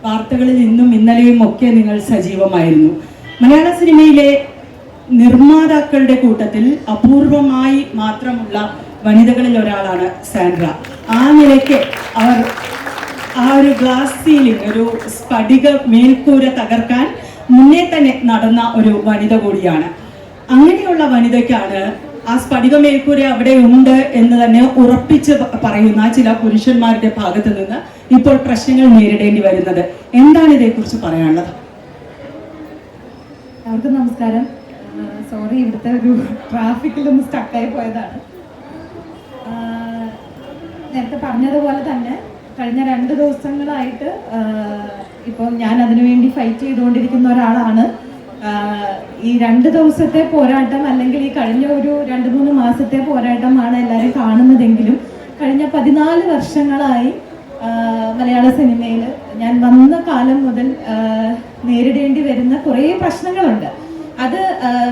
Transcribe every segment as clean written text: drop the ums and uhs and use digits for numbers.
വാർത്തകളിൽ ഇന്നും ഇന്നലെയും ഒക്കെ നിങ്ങൾ സജീവമായിരുന്നു. മലയാള സിനിമയിലെ നിർമ്മാതാക്കളുടെ കൂട്ടത്തിൽ അപൂർവമായി മാത്രമുള്ള വനിതകളിൽ ഒരാളാണ് സാൻഡ്ര. ആ നിലയ്ക്ക് അവർ ആ ഒരു ഗ്ലാസ് സീലിംഗ്, ഒരു സ്ഫടിക മേൽക്കൂര തകർക്കാൻ മുന്നേ തന്നെ നടന്ന ഒരു വനിത കൂടിയാണ്. അങ്ങനെയുള്ള വനിതയ്ക്കാണ് ആ സ്ഫടിക മേൽക്കൂര അവിടെ ഉണ്ട് എന്ന് തന്നെ ഉറപ്പിച്ച് പറയുന്ന ചില പുരുഷന്മാരുടെ ഭാഗത്ത് നിന്ന് ഇപ്പോൾ പ്രശ്നങ്ങൾ നേരിടേണ്ടി വരുന്നത്. എന്താണ് ഇതേക്കുറിച്ച് പറയാനുള്ളത്? എല്ലാവർക്കും നമസ്കാരം. സോറി, ഇവിടുത്തെ ഒരു ട്രാഫിക്കിലൊന്ന് സ്റ്റക്കായി പോയതാണ്. നേരത്തെ പറഞ്ഞതുപോലെ തന്നെ കഴിഞ്ഞ 2 ദിവസങ്ങളായിട്ട് ഇപ്പോൾ ഞാൻ അതിനുവേണ്ടി ഫൈറ്റ് ചെയ്തുകൊണ്ടിരിക്കുന്ന ഒരാളാണ്. ഈ 2 ദിവസത്തെ പോരാട്ടം അല്ലെങ്കിൽ ഈ കഴിഞ്ഞ ഒരു 2-3 മാസത്തെ പോരാട്ടമാണ് എല്ലാവരും കാണുന്നതെങ്കിലും കഴിഞ്ഞ 14 വർഷങ്ങളായി മലയാള സിനിമയിൽ ഞാൻ വന്ന കാലം മുതൽ നേരിടേണ്ടി വരുന്ന കുറേ പ്രശ്നങ്ങളുണ്ട്. അത്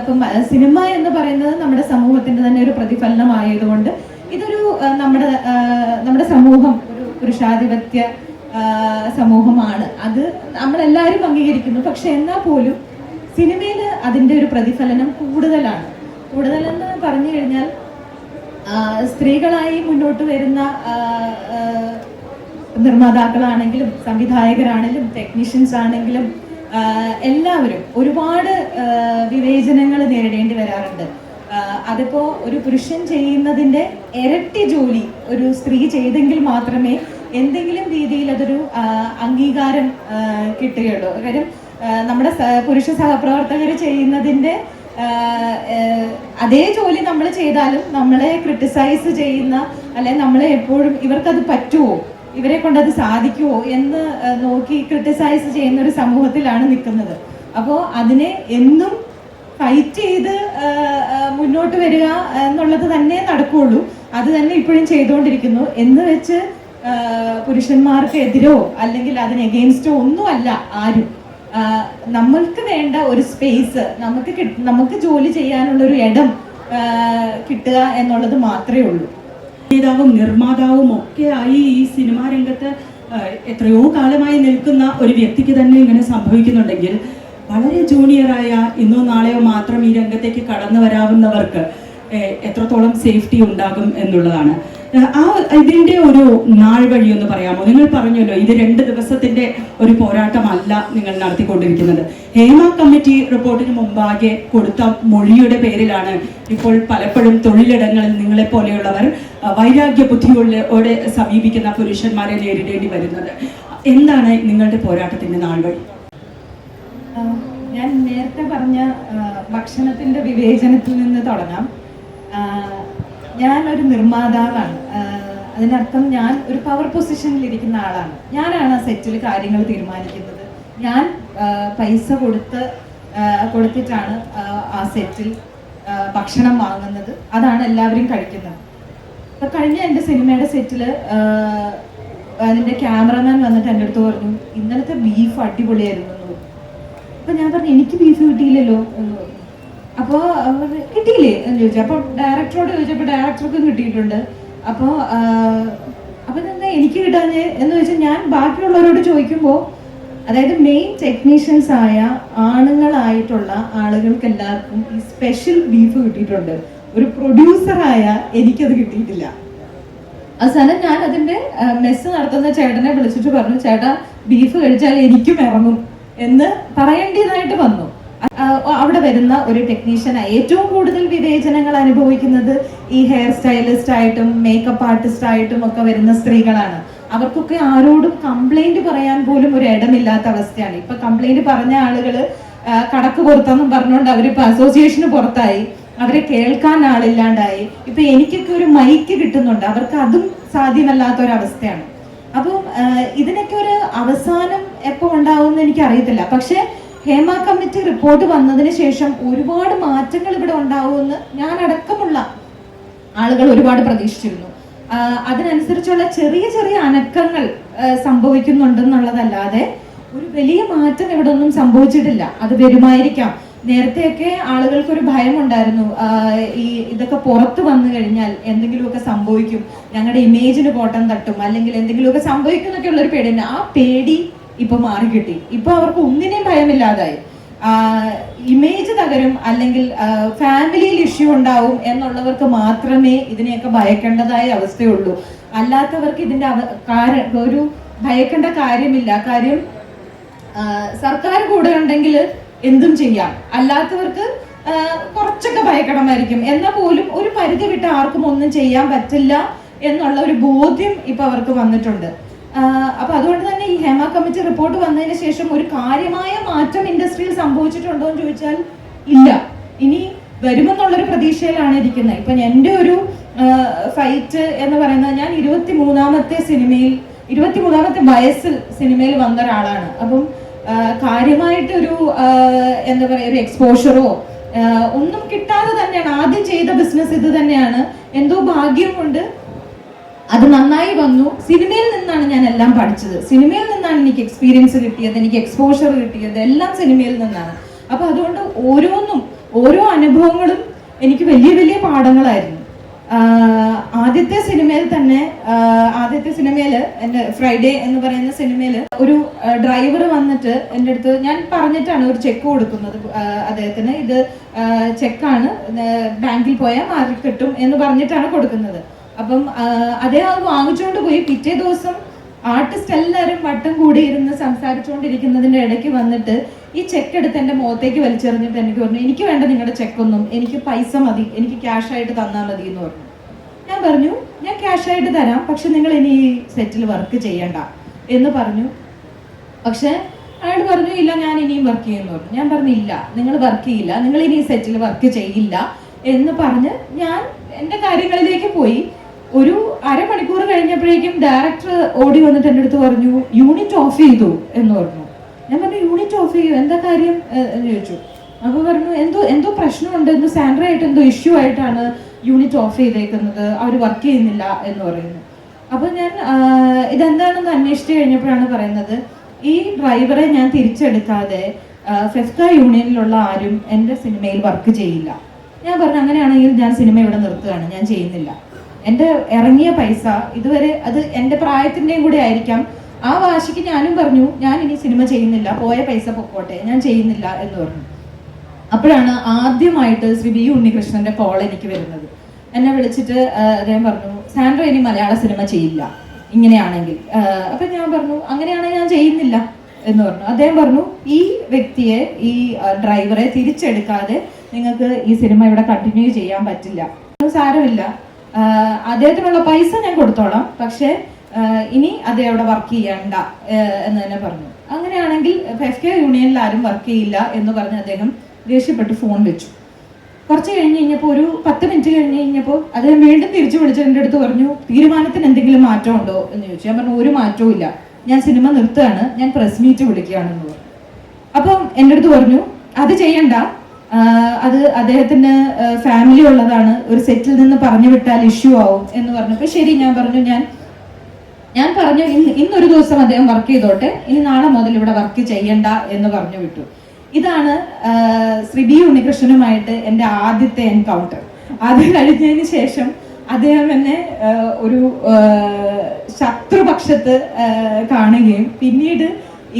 ഇപ്പം സിനിമ എന്ന് പറയുന്നത് നമ്മുടെ സമൂഹത്തിന്റെ തന്നെ ഒരു പ്രതിഫലനമായതുകൊണ്ട് ഇതൊരു നമ്മുടെ സമൂഹം ഒരു പുരുഷാധിപത്യ സമൂഹമാണ്. അത് നമ്മളെല്ലാവരും അംഗീകരിക്കുന്നു. പക്ഷെ എന്നാൽ പോലും സിനിമയിൽ അതിൻ്റെ ഒരു പ്രതിഫലനം കൂടുതലെന്ന് പറഞ്ഞു കഴിഞ്ഞാൽ സ്ത്രീകളായി മുന്നോട്ട് വരുന്ന നിർമ്മാതാക്കളാണെങ്കിലും സംവിധായകരാണെങ്കിലും ടെക്നീഷ്യൻസ് ആണെങ്കിലും എല്ലാവരും ഒരുപാട് വിവേചനങ്ങൾ നേരിടേണ്ടി വരാറുണ്ട്. അതിപ്പോ ഒരു പുരുഷൻ ചെയ്യുന്നതിന്റെ ഇരട്ടി ജോലി ഒരു സ്ത്രീ ചെയ്തെങ്കിൽ മാത്രമേ എന്തെങ്കിലും രീതിയിൽ അതൊരു അംഗീകാരം കിട്ടുകയുള്ളൂ. കാര്യം നമ്മുടെ പുരുഷ സഹപ്രവർത്തകർ ചെയ്യുന്നതിന്റെ അതേ ജോലി നമ്മൾ ചെയ്താലും നമ്മളെ ക്രിട്ടിസൈസ് ചെയ്യുന്ന, അല്ലെ നമ്മളെ എപ്പോഴും ഇവർക്കത് പറ്റുമോ, ഇവരെ കൊണ്ടത് സാധിക്കുമോ എന്ന് നോക്കി ക്രിട്ടിസൈസ് ചെയ്യുന്ന ഒരു സമൂഹത്തിലാണ് നിൽക്കുന്നത്. അപ്പോൾ അതിനെ എന്നും ഫൈറ്റ് ചെയ്ത് മുന്നോട്ട് വരിക എന്നുള്ളത് തന്നെ നടക്കുകയുള്ളൂ. അത് തന്നെ ഇപ്പോഴും ചെയ്തുകൊണ്ടിരിക്കുന്നു. എന്ന് വെച്ച് പുരുഷന്മാർക്ക് എതിരോ അല്ലെങ്കിൽ അതിന് എഗെയിൻസ്റ്റോ ഒന്നുമല്ല ആരും. നമ്മൾക്ക് വേണ്ട ഒരു സ്പേസ്, നമുക്ക് ജോലി ചെയ്യാനുള്ള ഒരു ഇടം കിട്ടുക എന്നുള്ളത് മാത്രമേ ഉള്ളൂ. നേതാവും നിർമ്മാതാവും ഒക്കെ ആയി ഈ സിനിമാ രംഗത്ത് എത്രയോ കാലമായി നിൽക്കുന്ന ഒരു വ്യക്തിക്ക് തന്നെ ഇങ്ങനെ സംഭവിക്കുന്നുണ്ടെങ്കിൽ വളരെ ജൂനിയറായ ഇന്നോ നാളെയോ മാത്രം ഈ രംഗത്തേക്ക് കടന്നു വരാവുന്നവർക്ക് എത്രത്തോളം സേഫ്റ്റി ഉണ്ടാകും എന്നുള്ളതാണ്. ഇതിന്റെ ഒരു നാൾ വഴി ഒന്ന് പറയാമോ? നിങ്ങൾ പറഞ്ഞല്ലോ ഇത് 2 ദിവസത്തിന്റെ ഒരു പോരാട്ടമല്ല നിങ്ങൾ നടത്തിക്കൊണ്ടിരിക്കുന്നത്. ഹേമ കമ്മിറ്റി റിപ്പോർട്ടിന് മുമ്പാകെ കൊടുത്ത മൊഴിയുടെ പേരിലാണ് ഇപ്പോൾ പലപ്പോഴും തൊഴിലിടങ്ങളിൽ നിങ്ങളെ പോലെയുള്ളവർ വൈരാഗ്യ ബുദ്ധിയോടെ സമീപിക്കുന്ന പുരുഷന്മാരെ നേരിടേണ്ടി വരുന്നത്. എന്താണ് നിങ്ങളുടെ പോരാട്ടത്തിന്റെ നാൾ വഴി? ഞാൻ നേരത്തെ പറഞ്ഞ ഭക്ഷണത്തിന്റെ വിവേചനത്തിൽ നിന്ന് തുടങ്ങാം. ഞാനൊരു നിർമ്മാതാവാണ്. അതിനർത്ഥം ഞാൻ ഒരു പവർ പൊസിഷനിൽ ഇരിക്കുന്ന ആളാണ്. ഞാനാണ് ആ സെറ്റിൽ കാര്യങ്ങൾ തീരുമാനിക്കുന്നത്. ഞാൻ പൈസ കൊടുത്തിട്ടാണ് ആ സെറ്റിൽ ഭക്ഷണം വാങ്ങുന്നത്. അതാണ് എല്ലാവരും കഴിക്കുന്നത്. അപ്പൊ കഴിഞ്ഞ എൻ്റെ സിനിമയുടെ സെറ്റിൽ അതിൻ്റെ ക്യാമറമാൻ വന്നിട്ട് എൻ്റെ അടുത്ത് പറഞ്ഞു, ഇന്നലത്തെ ബീഫ് അടിപൊളിയായിരുന്നു. അപ്പൊ ഞാൻ പറഞ്ഞു, എനിക്ക് ബീഫ് കിട്ടിയില്ലല്ലോ എന്ന് പറഞ്ഞു. അപ്പോൾ കിട്ടിയില്ലേ എന്ന് ചോദിച്ചു. അപ്പോൾ ഡയറക്ടറോട് ചോദിച്ചപ്പോൾ ഡയറക്ടർക്കും കിട്ടിയിട്ടുണ്ട്. അപ്പോൾ എന്താ എനിക്ക് കിട്ടാഞ്ഞ് എന്ന് ചോദിച്ചാൽ ഞാൻ ബാക്കിയുള്ളവരോട് ചോദിക്കുമ്പോൾ, അതായത് മെയിൻ ടെക്നീഷ്യൻസ് ആയ ആണുങ്ങളായിട്ടുള്ള ആളുകൾക്ക് എല്ലാവർക്കും ഈ സ്പെഷ്യൽ ബീഫ് കിട്ടിയിട്ടുണ്ട്. ഒരു പ്രൊഡ്യൂസറായ എനിക്കത് കിട്ടിയിട്ടില്ല. അവസാനം ഞാൻ അതിന്റെ മെസ്സ് നടത്തുന്ന ചേട്ടനെ വിളിച്ചിട്ട് പറഞ്ഞു, ചേട്ടാ ബീഫ് കഴിച്ചാൽ എനിക്കും ഇറങ്ങും എന്ന് പറയേണ്ടതായിട്ട് വന്നു. അവിടെ വരുന്ന ഒരു ടെക്നീഷ്യനായി ഏറ്റവും കൂടുതൽ വിവേചനങ്ങൾ അനുഭവിക്കുന്നത് ഈ ഹെയർ സ്റ്റൈലിസ്റ്റ് ആയിട്ടും മേക്കപ്പ് ആർട്ടിസ്റ്റ് ആയിട്ടും ഒക്കെ വരുന്ന സ്ത്രീകളാണ്. അവർക്കൊക്കെ ആരോടും കംപ്ലൈന്റ് പറയാൻ പോലും ഒരു ഇടമില്ലാത്ത അവസ്ഥയാണ്. ഇപ്പൊ കംപ്ലൈന്റ് പറഞ്ഞ ആളുകള് കടക്ക് പുറത്തെന്നും പറഞ്ഞുകൊണ്ട് അവരിപ്പോ അസോസിയേഷന് പുറത്തായി, അവരെ കേൾക്കാൻ ആളില്ലാണ്ടായി. ഇപ്പൊ എനിക്കൊക്കെ ഒരു മൈക്ക് കിട്ടുന്നുണ്ട്, അവർക്ക് അതും സാധ്യമല്ലാത്തൊരവസ്ഥയാണ്. അപ്പം ഇതിനൊക്കെ ഒരു അവസാനം എപ്പോ ഉണ്ടാവും എന്ന് എനിക്ക് അറിയത്തില്ല. പക്ഷെ ഹേമ കമ്മിറ്റി റിപ്പോർട്ട് വന്നതിന് ശേഷം ഒരുപാട് മാറ്റങ്ങൾ ഇവിടെ ഉണ്ടാവുമെന്ന് ഞാൻ അടക്കമുള്ള ആളുകൾ ഒരുപാട് പ്രതീക്ഷിച്ചിരുന്നു. അതിനനുസരിച്ചുള്ള ചെറിയ ചെറിയ അനക്കങ്ങൾ സംഭവിക്കുന്നുണ്ടെന്നുള്ളതല്ലാതെ ഒരു വലിയ മാറ്റം ഇവിടെ ഒന്നും സംഭവിച്ചിട്ടില്ല. അത് വരുമായിരിക്കാം. നേരത്തെയൊക്കെ ആളുകൾക്കൊരു ഭയം ഉണ്ടായിരുന്നു, ഇതൊക്കെ പുറത്തു വന്നു കഴിഞ്ഞാൽ എന്തെങ്കിലുമൊക്കെ സംഭവിക്കും, ഞങ്ങളുടെ ഇമേജിന് കോട്ടം തട്ടും, അല്ലെങ്കിൽ എന്തെങ്കിലുമൊക്കെ സംഭവിക്കും എന്നൊക്കെ ഉള്ളൊരു പേടിയുണ്ട്. ആ പേടി ഇപ്പൊ മാറിക്കിട്ടി. ഇപ്പൊ അവർക്ക് ഒന്നിനെയും ഭയമില്ലാതായി. ഇമേജ് തകരും അല്ലെങ്കിൽ ഫാമിലിയിൽ ഇഷ്യൂ ഉണ്ടാവും എന്നുള്ളവർക്ക് മാത്രമേ ഇതിനെയൊക്കെ ഭയക്കേണ്ടതായ അവസ്ഥയുള്ളൂ. അല്ലാത്തവർക്ക് ഇതിന്റെ ഒരു ഭയക്കേണ്ട കാര്യമില്ല. കാര്യം സർക്കാർ കൂടെ ഉണ്ടെങ്കിൽ എന്തും ചെയ്യാം. അല്ലാത്തവർക്ക് കുറച്ചൊക്കെ ഭയക്കണമായിരിക്കും. എന്നാൽ പോലും ഒരു പരിധി വിട്ട് ആർക്കും ഒന്നും ചെയ്യാൻ പറ്റില്ല എന്നുള്ള ഒരു ബോധ്യം ഇപ്പൊ അവർക്ക് വന്നിട്ടുണ്ട്. അപ്പൊ അതുകൊണ്ട് തന്നെ ഈ ഹേമ കമ്മിറ്റി റിപ്പോർട്ട് വന്നതിന് ശേഷം ഒരു കാര്യമായ മാറ്റം ഇൻഡസ്ട്രിയിൽ സംഭവിച്ചിട്ടുണ്ടോ എന്ന് ചോദിച്ചാൽ ഇല്ല. ഇനി വരുമെന്നുള്ളൊരു പ്രതീക്ഷയിലാണ് ഇരിക്കുന്നത്. ഇപ്പൊ എൻ്റെ ഒരു ഫൈറ്റ് എന്ന് പറയുന്നത്, ഞാൻ 23-ാമത്തെ വയസ്സിൽ സിനിമയിൽ വന്ന ഒരാളാണ്. അപ്പം കാര്യമായിട്ടൊരു എന്താ പറയുക, ഒരു എക്സ്പോഷറോ ഒന്നും കിട്ടാതെ തന്നെയാണ് ആദ്യം ചെയ്ത ബിസിനസ്. ഇത് തന്നെയാണ്. എന്തോ ഭാഗ്യം കൊണ്ട് അത് നന്നായി വന്നു. സിനിമയിൽ നിന്നാണ് ഞാൻ എല്ലാം പഠിച്ചത്. സിനിമയിൽ നിന്നാണ് എനിക്ക് എക്സ്പീരിയൻസ് കിട്ടിയത്, എനിക്ക് എക്സ്പോഷർ കിട്ടിയത്, എല്ലാം സിനിമയിൽ നിന്നാണ്. അപ്പൊ അതുകൊണ്ട് ഓരോ അനുഭവങ്ങളും എനിക്ക് വലിയ വലിയ പാഠങ്ങളായിരുന്നു. ആദ്യത്തെ സിനിമയിൽ എൻ്റെ ഫ്രൈഡേ എന്ന് പറയുന്ന സിനിമയിൽ ഒരു ഡ്രൈവർ വന്നിട്ട് എൻ്റെ അടുത്ത്, ഞാൻ പറഞ്ഞിട്ടാണ് ഒരു ചെക്ക് കൊടുക്കുന്നത് അദ്ദേഹത്തിന്. ഇത് ചെക്കാണ്, ബാങ്കിൽ പോയാൽ മാറി കിട്ടും എന്ന് പറഞ്ഞിട്ടാണ് കൊടുക്കുന്നത്. അപ്പം അദ്ദേഹം അത് വാങ്ങിച്ചുകൊണ്ട് പോയി. പിറ്റേ ദിവസം ആർട്ടിസ്റ്റ് എല്ലാവരും വട്ടം കൂടി ഇരുന്ന് സംസാരിച്ചുകൊണ്ടിരിക്കുന്നതിന്റെ ഇടയ്ക്ക് വന്നിട്ട് ഈ ചെക്ക് എടുത്ത് എൻ്റെ മുഖത്തേക്ക് വലിച്ചെറിഞ്ഞിട്ട് എനിക്ക് പറഞ്ഞു, എനിക്ക് വേണ്ട നിങ്ങളുടെ ചെക്കൊന്നും, എനിക്ക് പൈസ മതി, എനിക്ക് ക്യാഷ് ആയിട്ട് തന്നാൽ മതി എന്ന് പറഞ്ഞു. ഞാൻ പറഞ്ഞു, ഞാൻ ക്യാഷ് ആയിട്ട് തരാം, പക്ഷെ നിങ്ങൾ ഇനി ഈ സെറ്റിൽ വർക്ക് ചെയ്യണ്ട എന്ന് പറഞ്ഞു. പക്ഷെ അയാൾ പറഞ്ഞു, ഇല്ല ഞാൻ ഇനിയും വർക്ക് ചെയ്യുമെന്ന് പറഞ്ഞു. ഞാൻ പറഞ്ഞു, ഇല്ല നിങ്ങൾ വർക്ക് ചെയ്യില്ല, നിങ്ങൾ ഇനി ഈ സെറ്റിൽ വർക്ക് ചെയ്യില്ല എന്ന് പറഞ്ഞ് ഞാൻ എൻ്റെ കാര്യങ്ങളിലേക്ക് പോയി. ഒരു അരമണിക്കൂർ കഴിഞ്ഞപ്പോഴേക്കും ഡയറക്ടർ ഓടി വന്നിട്ട് എൻ്റെ അടുത്ത് പറഞ്ഞു, യൂണിറ്റ് ഓഫ് ചെയ്തു എന്ന് പറഞ്ഞു. ഞാൻ പറഞ്ഞു, യൂണിറ്റ് ഓഫ് ചെയ്യൂ, എന്താ കാര്യം എന്ന് ചോദിച്ചു. അപ്പോൾ പറഞ്ഞു, എന്തോ പ്രശ്നമുണ്ട്, സാലറി ആയിട്ട് എന്തോ ഇഷ്യൂ ആയിട്ടാണ് യൂണിറ്റ് ഓഫ് ചെയ്തേക്കുന്നത്, അവർ വർക്ക് ചെയ്യുന്നില്ല എന്ന് പറയുന്നു. അപ്പോൾ ഞാൻ ഇതെന്താണെന്ന് അന്വേഷിച്ച് കഴിഞ്ഞപ്പോഴാണ് പറയുന്നത്, ഈ ഡ്രൈവറെ ഞാൻ തിരിച്ചെടുക്കാതെ ഫെഫ്ക യൂണിയനിലുള്ള ആരും എൻ്റെ സിനിമയിൽ വർക്ക് ചെയ്യില്ല. ഞാൻ പറഞ്ഞു, അങ്ങനെയാണെങ്കിൽ ഞാൻ സിനിമ ഇവിടെ നിർത്തുകയാണ്, ഞാൻ ചെയ്യുന്നില്ല. എൻ്റെ ഇറങ്ങിയ പൈസ ഇതുവരെ, അത് എൻ്റെ പ്രായത്തിൻ്റെയും കൂടെ ആയിരിക്കാം, ആ വാശിക്ക് ഞാനും പറഞ്ഞു, ഞാൻ ഇനി സിനിമ ചെയ്യുന്നില്ല, പോയ പൈസ പൊക്കോട്ടെ, ഞാൻ ചെയ്യുന്നില്ല എന്ന് പറഞ്ഞു. അപ്പോഴാണ് ആദ്യമായിട്ട് ശ്രീ ബി ഉണ്ണികൃഷ്ണന്റെ കോൾ എനിക്ക് വരുന്നത്. എന്നെ വിളിച്ചിട്ട് അദ്ദേഹം പറഞ്ഞു, സാൻഡ്ര ഇനി മലയാള സിനിമ ചെയ്യില്ല ഇങ്ങനെയാണെങ്കിൽ. അപ്പൊ ഞാൻ പറഞ്ഞു, അങ്ങനെയാണെങ്കിൽ ഞാൻ ചെയ്യുന്നില്ല എന്ന് പറഞ്ഞു. അദ്ദേഹം പറഞ്ഞു, ഈ വ്യക്തിയെ, ഈ ഡ്രൈവറെ തിരിച്ചെടുക്കാതെ നിങ്ങൾക്ക് ഈ സിനിമ ഇവിടെ കണ്ടിന്യൂ ചെയ്യാൻ പറ്റില്ല. സാരമില്ല, അദ്ദേഹത്തിനുള്ള പൈസ ഞാൻ കൊടുത്തോളാം, പക്ഷെ ഇനി അദ്ദേഹം അവിടെ വർക്ക് ചെയ്യണ്ട എന്ന് തന്നെ പറഞ്ഞു. അങ്ങനെയാണെങ്കിൽ ഫെഫ്ക യൂണിയനിൽ ആരും വർക്ക് ചെയ്യില്ല എന്ന് പറഞ്ഞ് അദ്ദേഹം ദേഷ്യപ്പെട്ട് ഫോൺ വെച്ചു. കുറച്ച് കഴിഞ്ഞ് കഴിഞ്ഞപ്പോൾ, ഒരു 10 മിനിറ്റ് കഴിഞ്ഞ് കഴിഞ്ഞപ്പോൾ അദ്ദേഹം വീണ്ടും തിരിച്ചു വിളിച്ച് എൻ്റെ അടുത്ത് പറഞ്ഞു, തീരുമാനത്തിന് എന്തെങ്കിലും മാറ്റം ഉണ്ടോ എന്ന് ചോദിച്ചു. ഞാൻ പറഞ്ഞു, ഒരു മാറ്റവും ഇല്ല, ഞാൻ സിനിമ നിർത്തുകയാണ്, ഞാൻ പ്രസ് മീറ്റ് വിളിക്കുകയാണെന്ന് പറഞ്ഞു. അപ്പം എൻ്റെ അടുത്ത് പറഞ്ഞു, അത് ചെയ്യണ്ട, അത് അദ്ദേഹത്തിന് ഫാമിലി ഉള്ളതാണ്, ഒരു സെറ്റിൽ നിന്ന് പറഞ്ഞു വിട്ടാൽ ഇഷ്യൂ ആവും എന്ന് പറഞ്ഞപ്പോൾ ശരി ഞാൻ പറഞ്ഞു, ഞാൻ പറഞ്ഞു ഇന്നൊരു ദിവസം അദ്ദേഹം വർക്ക് ചെയ്തോട്ടെ, ഇനി നാളെ മുതൽ ഇവിടെ വർക്ക് ചെയ്യണ്ട എന്ന് പറഞ്ഞു വിട്ടു. ഇതാണ് ശ്രീ ബി ഉണ്ണികൃഷ്ണനുമായിട്ട് എൻ്റെ ആദ്യത്തെ എൻകൗണ്ടർ. അത് കഴിഞ്ഞതിന് ശേഷം അദ്ദേഹം എന്നെ ഒരു ശത്രുപക്ഷത്ത് കാണുകയും പിന്നീട്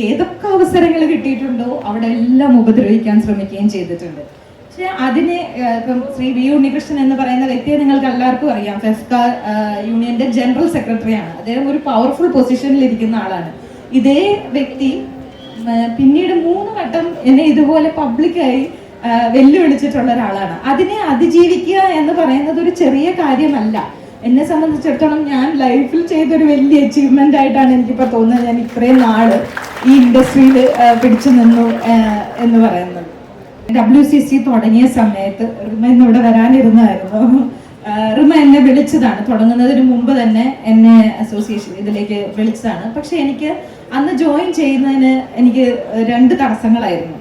ഏതൊക്കെ അവസരങ്ങൾ കിട്ടിയിട്ടുണ്ടോ അവിടെ എല്ലാം ഉപദ്രവിക്കാൻ ശ്രമിക്കുകയും ചെയ്തിട്ടുണ്ട്. പക്ഷെ അതിനെ ഇപ്പം ശ്രീ ബി ഉണ്ണികൃഷ്ണൻ എന്ന് പറയുന്ന വ്യക്തിയെ നിങ്ങൾക്ക് എല്ലാവർക്കും അറിയാം, ഫെഫ്ക യൂണിയന്റെ ജനറൽ സെക്രട്ടറിയാണ്. അദ്ദേഹം ഒരു പവർഫുൾ പൊസിഷനിൽ ഇരിക്കുന്ന ആളാണ്. ഇതേ വ്യക്തി പിന്നീട് 3 വട്ടം എന്നെ ഇതുപോലെ പബ്ലിക്കായി വെല്ലുവിളിച്ചിട്ടുള്ള ഒരാളാണ്. അതിനെ അതിജീവിക്കുക എന്ന് പറയുന്നത് ഒരു ചെറിയ കാര്യമല്ല. എന്നെ സംബന്ധിച്ചിടത്തോളം ഞാൻ ലൈഫിൽ ചെയ്തൊരു വലിയ അച്ചീവ്മെന്റ് ആയിട്ടാണ് എനിക്കിപ്പോൾ തോന്നുന്നത്. ഞാൻ ഇത്രയും നാള് ഈ ഇൻഡസ്ട്രിയിൽ പിടിച്ചു നിന്നു എന്ന് പറയുന്നത്. WCC തുടങ്ങിയ സമയത്ത് റിമ ഇന്നിവിടെ വരാനിരുന്നതായിരുന്നു. റിമ എന്നെ വിളിച്ചതാണ്, തുടങ്ങുന്നതിന് മുമ്പ് തന്നെ എന്നെ അസോസിയേഷൻ ഇതിലേക്ക് വിളിച്ചതാണ്. പക്ഷെ എനിക്ക് അന്ന് ജോയിൻ ചെയ്യുന്നതിന് എനിക്ക് 2 തടസ്സങ്ങളായിരുന്നു.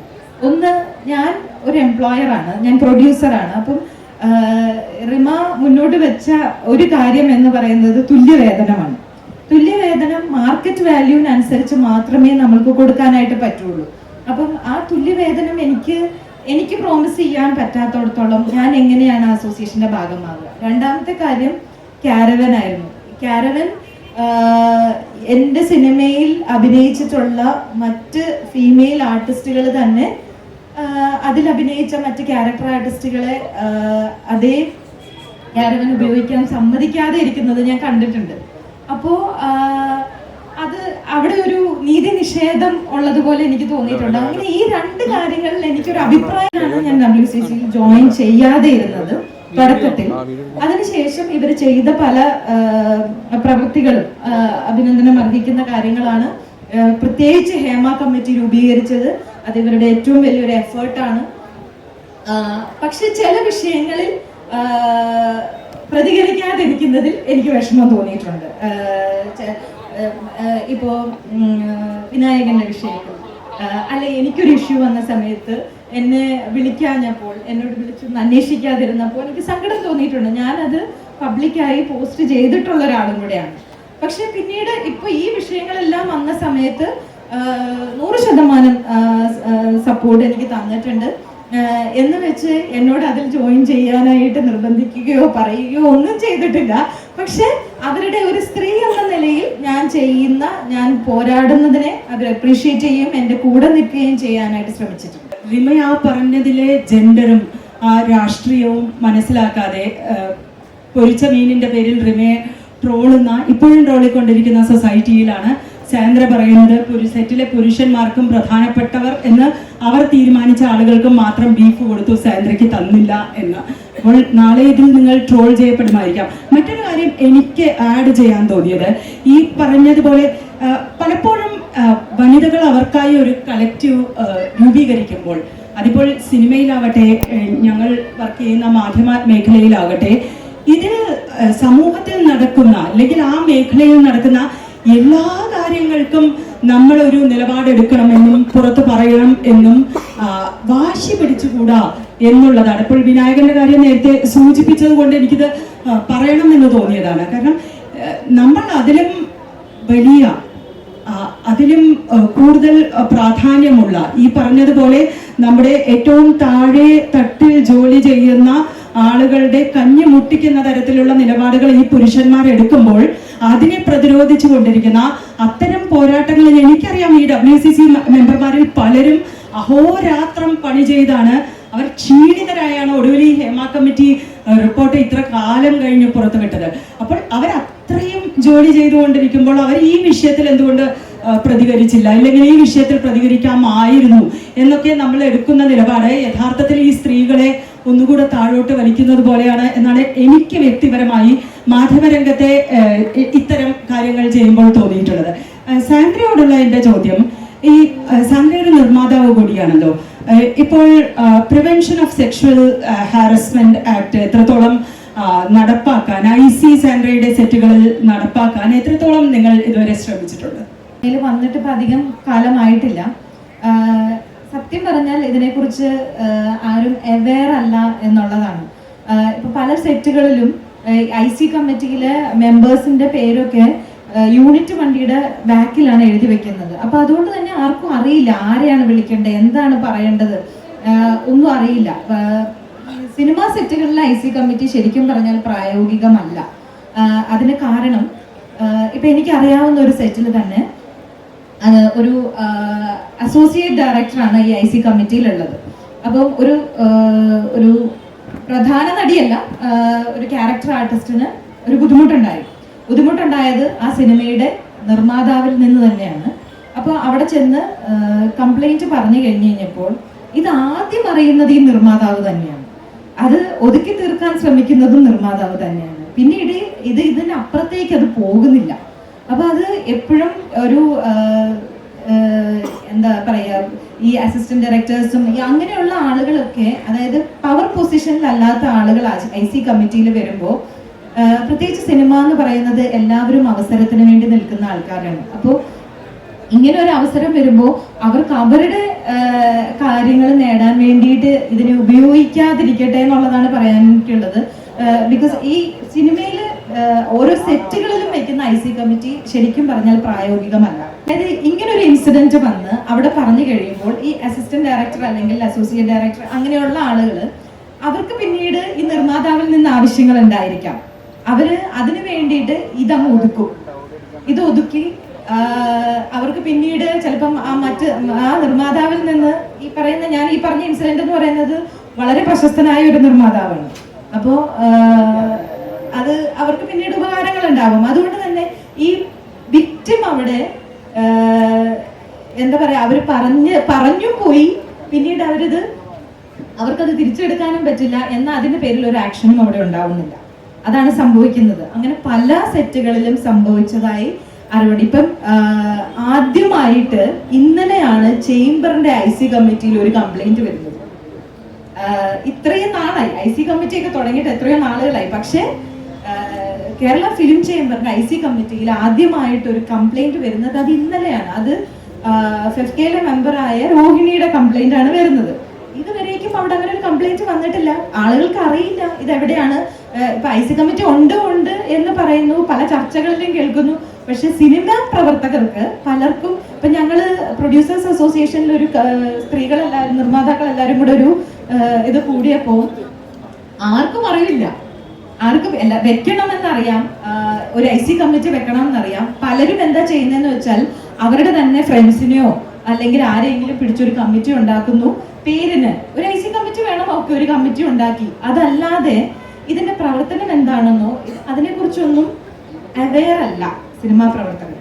ഒന്ന്, ഞാൻ ഒരു എംപ്ലോയറാണ്, ഞാൻ പ്രൊഡ്യൂസറാണ്. അപ്പം റിമ മുന്നോട്ട് വെച്ച ഒരു കാര്യം എന്ന് പറയുന്നത് തുല്യവേതനമാണ്. തുല്യവേതനം മാർക്കറ്റ് വാല്യൂവിനനുസരിച്ച് മാത്രമേ നമ്മൾക്ക് കൊടുക്കാനായിട്ട് പറ്റുള്ളൂ. അപ്പം ആ തുല്യവേതനം എനിക്ക് പ്രോമിസ് ചെയ്യാൻ പറ്റാത്തടത്തോളം ഞാൻ എങ്ങനെയാണ് അസോസിയേഷന്റെ ഭാഗമാകുക? രണ്ടാമത്തെ കാര്യം കാരവൻ ആയിരുന്നു. കാരവൻ എൻ്റെ സിനിമയിൽ അഭിനയിച്ചിട്ടുള്ള മറ്റ് ഫീമെയിൽ ആർട്ടിസ്റ്റുകൾ തന്നെ അതിൽ അഭിനയിച്ച മറ്റ് ക്യാരക്ടർ ആർട്ടിസ്റ്റുകളെ അതേ ക്യാരവൻ ഉപയോഗിക്കാൻ സമ്മതിക്കാതെ ഇരിക്കുന്നത് ഞാൻ കണ്ടിട്ടുണ്ട്. അപ്പോൾ അത് അവിടെ ഒരു നീതി നിഷേധം ഉള്ളതുപോലെ എനിക്ക് തോന്നിയിട്ടുണ്ട്. അങ്ങനെ ഈ രണ്ട് കാര്യങ്ങളിൽ എനിക്കൊരു അഭിപ്രായമാണ് ഞാൻ WCC ജോയിൻ ചെയ്യാതെ ഇരുന്നത് തുടക്കത്തിൽ. അതിനുശേഷം ഇവർ ചെയ്ത പല പ്രവൃത്തികളും അഭിനന്ദനം അർഹിക്കുന്ന കാര്യങ്ങളാണ്. പ്രത്യേകിച്ച് ഹേമ കമ്മിറ്റി രൂപീകരിച്ചത് അത് ഇവരുടെ ഏറ്റവും വലിയൊരു എഫേർട്ടാണ്. പക്ഷെ ചില വിഷയങ്ങളിൽ പ്രതികരിക്കാതിരിക്കുന്നതിൽ എനിക്ക് വിഷമം തോന്നിയിട്ടുണ്ട്. ഇപ്പോ വിനായകന്റെ വിഷയത്തിൽ അല്ലെ, എനിക്കൊരു ഇഷ്യൂ വന്ന സമയത്ത് എന്നെ വിളിക്കാഞ്ഞപ്പോൾ, എന്നോട് വിളിച്ചൊന്ന് അന്വേഷിക്കാതിരുന്നപ്പോൾ എനിക്ക് സങ്കടം തോന്നിയിട്ടുണ്ട്. ഞാനത് പബ്ലിക്കായി പോസ്റ്റ് ചെയ്തിട്ടുള്ള ഒരാളും കൂടെയാണ്. പക്ഷെ പിന്നീട് ഇപ്പൊ ഈ വിഷയങ്ങളെല്ലാം വന്ന സമയത്ത് 100% സപ്പോർട്ട് എനിക്ക് തന്നിട്ടുണ്ട്. എന്ന് വെച്ച് എന്നോട് അതിൽ ജോയിൻ ചെയ്യാനായിട്ട് നിർബന്ധിക്കുകയോ പറയുകയോ ഒന്നും ചെയ്തിട്ടില്ല. പക്ഷെ അവരുടെ ഒരു സ്ത്രീ എന്ന നിലയിൽ ഞാൻ പോരാടുന്നതിനെ അവർ അപ്രീഷിയേറ്റ് ചെയ്യും, എൻ്റെ കൂടെ നിൽക്കുകയും ചെയ്യാനായിട്ട് ശ്രമിച്ചിട്ടുണ്ട്. റിമ ആ പറഞ്ഞതിലെ ജെൻഡറും ആ രാഷ്ട്രീയവും മനസ്സിലാക്കാതെ പൊരിച്ച മീനിന്റെ പേരിൽ റിമയെ ട്രോളുന്ന, ഇപ്പോഴും ട്രോളിക്കൊണ്ടിരിക്കുന്ന സൊസൈറ്റിയിലാണ് സാന്ദ്ര പറയുന്നത് സെറ്റിലെ പുരുഷന്മാർക്കും പ്രധാനപ്പെട്ടവർ എന്ന് അവർ തീരുമാനിച്ച ആളുകൾക്കും മാത്രം ബീഫ് കൊടുത്തു, സാന്ദ്രയ്ക്ക് തന്നില്ല എന്ന്. അപ്പോൾ നാളെ ഇതിൽ നിങ്ങൾ ട്രോൾ ചെയ്യപ്പെടുമായിരിക്കാം. മറ്റൊരു കാര്യം എനിക്ക് ആഡ് ചെയ്യാൻ തോന്നിയത്, ഈ പറഞ്ഞതുപോലെ പലപ്പോഴും വനിതകൾ അവർക്കായി ഒരു കളക്റ്റീവ് രൂപീകരിക്കുമ്പോൾ, അതിപ്പോൾ സിനിമയിലാവട്ടെ, ഞങ്ങൾ വർക്ക് ചെയ്യുന്ന മാധ്യമ മേഖലയിലാകട്ടെ, ഇതിൽ സമൂഹത്തിൽ നടക്കുന്ന അല്ലെങ്കിൽ ആ മേഖലയിൽ നടക്കുന്ന എല്ലാ കാര്യങ്ങൾക്കും നമ്മളൊരു നിലപാടെടുക്കണമെന്നും പുറത്ത് പറയണം എന്നും വാശി പിടിച്ചുകൂടാ എന്നുള്ളതാണ്. ഇപ്പോൾ വിനായകന്റെ കാര്യം നേരത്തെ സൂചിപ്പിച്ചത് കൊണ്ട് എനിക്കിത് പറയണം എന്ന് തോന്നിയതാണ്. കാരണം നമ്മൾ അതിലും വലിയ, അതിലും കൂടുതൽ പ്രാധാന്യമുള്ള, ഈ പറഞ്ഞതുപോലെ നമ്മുടെ ഏറ്റവും താഴെ തട്ടിൽ ജോലി ചെയ്യുന്ന ആളുകളുടെ കഞ്ഞി മുട്ടിക്കുന്ന തരത്തിലുള്ള നിലപാടുകൾ ഈ പുരുഷന്മാർ എടുക്കുമ്പോൾ അതിനെ പ്രതിരോധിച്ചു കൊണ്ടിരിക്കുന്ന അത്തരം പോരാട്ടങ്ങളിൽ എനിക്കറിയാം ഈ WCC മെമ്പർമാരിൽ പലരും അഹോരാത്രം പണി ചെയ്താണ്, അവർ ക്ഷീണിതരായാണ് ഒടുവിൽ ഈ ഹേമ കമ്മിറ്റി റിപ്പോർട്ട് ഇത്ര കാലം കഴിഞ്ഞ് പുറത്തുവിട്ടത്. അപ്പോൾ അവർ അത്രയും ജോലി ചെയ്തുകൊണ്ടിരിക്കുമ്പോൾ അവർ ഈ വിഷയത്തിൽ എന്തുകൊണ്ട് പ്രതികരിച്ചില്ല, അല്ലെങ്കിൽ ഈ വിഷയത്തിൽ പ്രതികരിക്കാമായിരുന്നു എന്നൊക്കെ നമ്മൾ എടുക്കുന്ന നിലപാട് യഥാർത്ഥത്തിൽ ഈ സ്ത്രീകളെ ഒന്നുകൂടെ താഴോട്ട് വലിക്കുന്നത് പോലെയാണ് എന്നാണ് എനിക്ക് വ്യക്തിപരമായി മാധ്യമരംഗത്തെ ഇത്തരം കാര്യങ്ങൾ ചെയ്യുമ്പോൾ തോന്നിയിട്ടുള്ളത്. സാന്ദ്രയോടുള്ള എൻ്റെ ചോദ്യം, ഈ സാന്ദ്ര ഒരു നിർമ്മാതാവ് കൂടിയാണല്ലോ, ഇപ്പോൾ prevention of sexual harassment act എത്രത്തോളം നടപ്പാക്കാൻ, IC സാന്ദ്രയുടെ സെറ്റുകളിൽ നടപ്പാക്കാൻ എത്രത്തോളം നിങ്ങൾ ഇതുവരെ ശ്രമിച്ചിട്ടുണ്ട്? ഇതിൽ വന്നിട്ട് ഇപ്പം അധികം കാലമായിട്ടില്ല. സത്യം പറഞ്ഞാൽ ഇതിനെക്കുറിച്ച് ആരും അവെയർ അല്ല എന്നുള്ളതാണ്. ഇപ്പൊ പല സെറ്റുകളിലും IC കമ്മിറ്റിയിലെ മെമ്പേഴ്സിന്റെ പേരൊക്കെ യൂണിറ്റ് വണ്ടിയുടെ ബാക്കിലാണ് എഴുതി വെക്കുന്നത്. അപ്പൊ അതുകൊണ്ട് തന്നെ ആർക്കും അറിയില്ല ആരെയാണ് വിളിക്കേണ്ടത്, എന്താണ് പറയേണ്ടത്, ഒന്നും അറിയില്ല. സിനിമാ സെറ്റുകളിലെ IC കമ്മിറ്റി ശരിക്കും പറഞ്ഞാൽ പ്രായോഗികമല്ല. അതിന് കാരണം, ഇപ്പൊ എനിക്കറിയാവുന്ന ഒരു സെറ്റിൽ തന്നെ ഒരു അസോസിയേറ്റ് ഡയറക്ടറാണ് ഈ IC കമ്മിറ്റിയിലുള്ളത്. അപ്പം ഒരു പ്രധാന നടിയല്ല, ഒരു ക്യാരക്ടർ ആർട്ടിസ്റ്റിന് ഒരു ബുദ്ധിമുട്ടുണ്ടായത് ആ സിനിമയുടെ നിർമ്മാതാവിൽ നിന്ന് തന്നെയാണ്. അപ്പോൾ അവിടെ ചെന്ന് കംപ്ലൈന്റ് പറഞ്ഞു കഴിഞ്ഞപ്പോൾ ഇത് ആദ്യം അറിയുന്നത് ഈ നിർമ്മാതാവ് തന്നെയാണ്, അത് ഒതുക്കി തീർക്കാൻ ശ്രമിക്കുന്നതും നിർമ്മാതാവ് തന്നെയാണ്. പിന്നീട് ഇതിന് അപ്പുറത്തേക്ക് അത് പോകുന്നില്ല. അപ്പൊ അത് എപ്പോഴും ഒരു എന്താ പറയാ, ഈ അസിസ്റ്റന്റ് ഡയറക്ടേഴ്സും അങ്ങനെയുള്ള ആളുകളൊക്കെ, അതായത് പവർ പൊസിഷനിലല്ലാത്ത ആളുകൾ IC കമ്മിറ്റിയിൽ വരുമ്പോൾ, പ്രത്യേകിച്ച് സിനിമ എന്ന് പറയുന്നത് എല്ലാവരും അവസരത്തിന് വേണ്ടി നിൽക്കുന്ന ആൾക്കാരാണ്. അപ്പോൾ ഇങ്ങനെ ഒരു അവസരം വരുമ്പോൾ അവർക്ക് അവരുടെ കാര്യങ്ങൾ നേടാൻ വേണ്ടിയിട്ട് ഇതിനെ ഉപയോഗിക്കാതിരിക്കട്ടെ എന്നുള്ളതാണ് പറയാനുള്ളത്. ബിക്കോസ് ഈ സിനിമയിൽ ഓരോ സെറ്റുകളിലും വെക്കുന്ന IC കമ്മിറ്റി ശരിക്കും പറഞ്ഞാൽ പ്രായോഗികമല്ല. അതായത് ഇങ്ങനൊരു ഇൻസിഡന്റ് വന്ന് അവിടെ പറഞ്ഞു കഴിയുമ്പോൾ ഈ അസിസ്റ്റന്റ് ഡയറക്ടർ അല്ലെങ്കിൽ അസോസിയേറ്റ് ഡയറക്ടർ അങ്ങനെയുള്ള ആളുകൾ, അവർക്ക് പിന്നീട് ഈ നിർമ്മാതാവിൽ നിന്ന് ആവശ്യങ്ങൾ ഉണ്ടായിരിക്കാം, അവര് അതിനു വേണ്ടിയിട്ട് ഇതങ്ങ് ഒതുക്കും. ഇത് ഒതുക്കി അവർക്ക് പിന്നീട് ചിലപ്പം ആ നിർമ്മാതാവിൽ നിന്ന് ഞാൻ ഈ പറഞ്ഞ ഇൻസിഡന്റ് എന്ന് പറയുന്നത് വളരെ പ്രശസ്തനായ ഒരു നിർമ്മാതാവാണ്. അപ്പോൾ അത് അവർക്ക് പിന്നീട് ഉപകാരങ്ങൾ ഉണ്ടാവും. അതുകൊണ്ട് തന്നെ ഈ വിക്ടിം അവിടെ എന്താ പറയാ, അവർ പറഞ്ഞു പോയി, പിന്നീട് അവർക്കത് തിരിച്ചെടുക്കാനും പറ്റില്ല, എന്നാൽ അതിന്റെ പേരിൽ ഒരു ആക്ഷനും അവിടെ ഉണ്ടാവുന്നില്ല. അതാണ് സംഭവിക്കുന്നത്. അങ്ങനെ പല സെറ്റുകളിലും സംഭവിച്ചതായി അറിവുണ്ട്. ഇപ്പം ആദ്യമായിട്ട് ഇന്നലെയാണ് ചേംബറിന്റെ IC കമ്മിറ്റിയിൽ ഒരു കംപ്ലൈന്റ് വരുന്നത്. ഇത്രയും നാളായി IC കമ്മിറ്റി ഒക്കെ തുടങ്ങിയിട്ട് എത്രയോ നാളുകളായി. പക്ഷെ കേരള ഫിലിം ചേംബറിന്റെ IC കമ്മിറ്റിയിൽ ആദ്യമായിട്ട് ഒരു കംപ്ലൈന്റ് വരുന്നത് അത് ഇന്നലെയാണ്. അത് ഫെഫ്കയിലെ മെമ്പറായ രോഹിണിയുടെ കംപ്ലൈന്റ് ആണ് വരുന്നത്. ഇതുവരേക്കും അവിടെ അങ്ങനെ ഒരു കംപ്ലൈന്റ് വന്നിട്ടില്ല. ആളുകൾക്ക് അറിയില്ല ഇതെവിടെയാണ്. ഇപ്പൊ IC കമ്മിറ്റി ഉണ്ട് എന്ന് പറയുന്നു, പല ചർച്ചകളിലും കേൾക്കുന്നു. പക്ഷെ സിനിമാ പ്രവർത്തകർക്ക് പലർക്കും, ഇപ്പൊ ഞങ്ങള് പ്രൊഡ്യൂസേഴ്സ് അസോസിയേഷനിൽ ഒരു സ്ത്രീകളെല്ലാവരും, നിർമ്മാതാക്കളെല്ലാവരും കൂടെ ഒരു ഇത് കൂടിയപ്പോ ആർക്കും അറിയില്ല. ആർക്കും വെക്കണമെന്നറിയാം, ഒരു IC കമ്മിറ്റി വെക്കണം എന്നറിയാം. പലരും എന്താ ചെയ്യുന്നതെന്ന് വെച്ചാൽ അവരുടെ തന്നെ ഫ്രണ്ട്സിനെയോ അല്ലെങ്കിൽ ആരെങ്കിലും പിടിച്ചൊരു കമ്മിറ്റി ഉണ്ടാക്കുന്നു. പേരിന് ഒരു IC കമ്മിറ്റി വേണം, ഒക്കെ ഒരു കമ്മിറ്റി ഉണ്ടാക്കി. അതല്ലാതെ ഇതിന്റെ പ്രവർത്തനം എന്താണെന്നോ അതിനെക്കുറിച്ചൊന്നും അവെയർ അല്ല സിനിമാ പ്രവർത്തകർ.